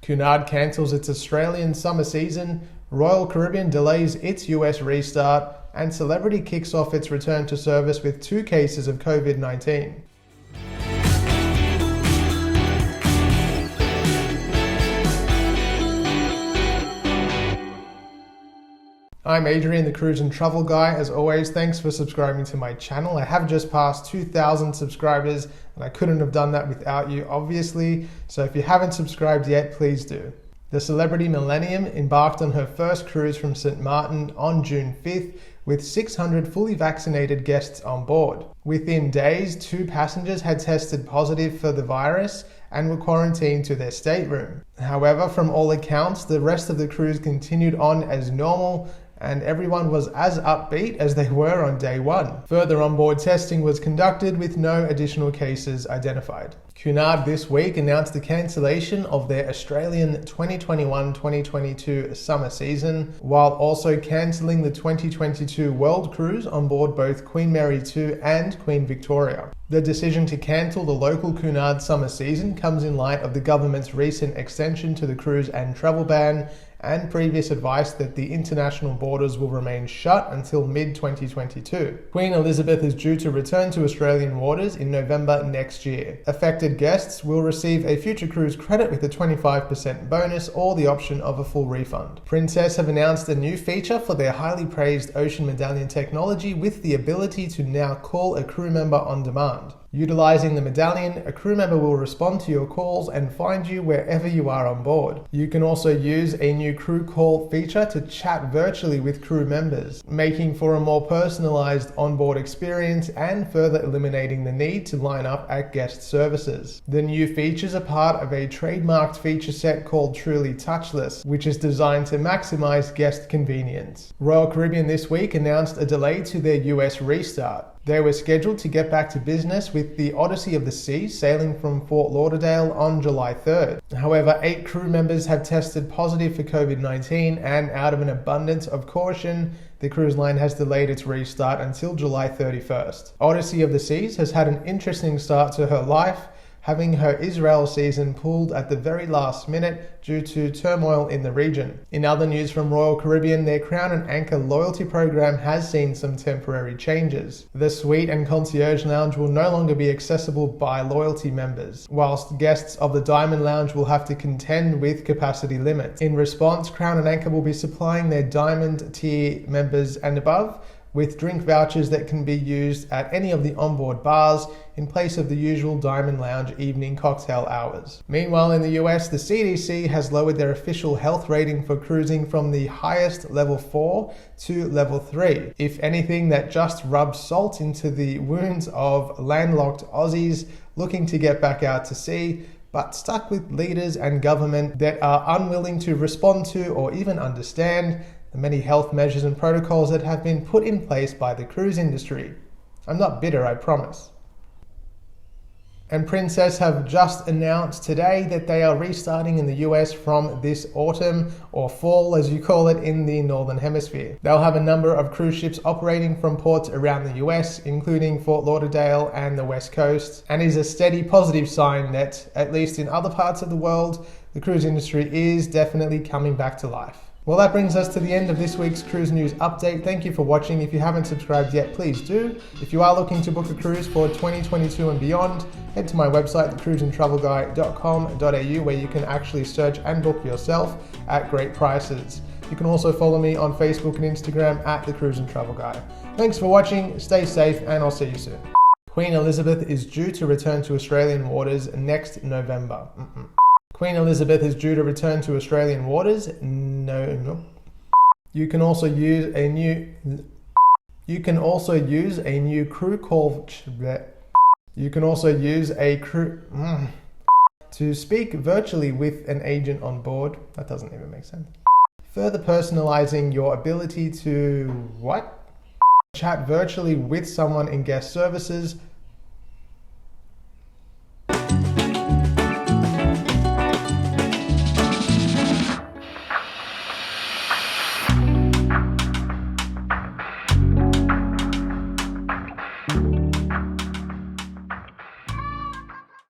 Cunard cancels its Australian summer season, Royal Caribbean delays its US restart, and Celebrity kicks off its return to service with 2 cases of COVID-19. I'm Adrian, the Cruise and Travel Guy. As always, thanks for subscribing to my channel. I have just passed 2,000 subscribers and I couldn't have done that without you, obviously. So if you haven't subscribed yet, please do. The Celebrity Millennium embarked on her first cruise from St Maarten on June 5th with 600 fully vaccinated guests on board. Within days, 2 passengers had tested positive for the virus and were quarantined to their stateroom. However, from all accounts, the rest of the cruise continued on as normal and everyone was as upbeat as they were on day 1. Further onboard testing was conducted with no additional cases identified. Cunard this week announced the cancellation of their Australian 2021-2022 summer season, while also cancelling the 2022 World Cruise on board both Queen Mary 2 and Queen Victoria. The decision to cancel the local Cunard summer season comes in light of the government's recent extension to the cruise and travel ban and previous advice that the international borders will remain shut until mid-2022. Queen Elizabeth is due to return to Australian waters in November next year. Affected guests will receive a future cruise credit with a 25% bonus or the option of a full refund. Princess have announced a new feature for their highly praised Ocean Medallion technology with the ability to now call a crew member on demand. Utilizing the medallion, a crew member will respond to your calls and find you wherever you are on board. You can also use a new crew call feature to chat virtually with crew members, making for a more personalized onboard experience and further eliminating the need to line up at guest services. The new features are part of a trademarked feature set called Truly Touchless, which is designed to maximize guest convenience. Royal Caribbean this week announced a delay to their US restart. They were scheduled to get back to business with the Odyssey of the Seas sailing from Fort Lauderdale on July 3rd. However, 8 crew members have tested positive for COVID-19 and out of an abundance of caution, the cruise line has delayed its restart until July 31st. Odyssey of the Seas has had an interesting start to her life, having her Israel season pulled at the very last minute due to turmoil in the region. In other news from Royal Caribbean, their Crown and Anchor loyalty program has seen some temporary changes. The suite and concierge lounge will no longer be accessible by loyalty members, whilst guests of the Diamond Lounge will have to contend with capacity limits. In response, Crown and Anchor will be supplying their Diamond tier members and above with drink vouchers that can be used at any of the onboard bars in place of the usual Diamond Lounge evening cocktail hours. Meanwhile, in the US, the CDC has lowered their official health rating for cruising from the highest level 4 to level 3. If anything, that just rubs salt into the wounds of landlocked Aussies looking to get back out to sea, but stuck with leaders and government that are unwilling to respond to or even understand the many health measures and protocols that have been put in place by the cruise industry. I'm not bitter, I promise. And Princess have just announced today that they are restarting in the US from this autumn, or fall as you call it in the Northern Hemisphere. They'll have a number of cruise ships operating from ports around the US, including Fort Lauderdale and the West Coast, and is a steady positive sign that, at least in other parts of the world, the cruise industry is definitely coming back to life. Well, that brings us to the end of this week's cruise news update. Thank you for watching. If you haven't subscribed yet, please do. If you are looking to book a cruise for 2022 and beyond, head to my website, thecruiseandtravelguy.com.au, where you can actually search and book yourself at great prices. You can also follow me on Facebook and Instagram at The Cruise and Travel Guy. Thanks for watching, stay safe, and I'll see you soon. Queen Elizabeth is due to return to Australian waters next November. Queen Elizabeth is due to return to Australian waters. No. You can also use a new crew call. You can also use a crew to speak virtually with an agent on board. That doesn't even make sense. Further personalizing your ability to chat virtually with someone in guest services,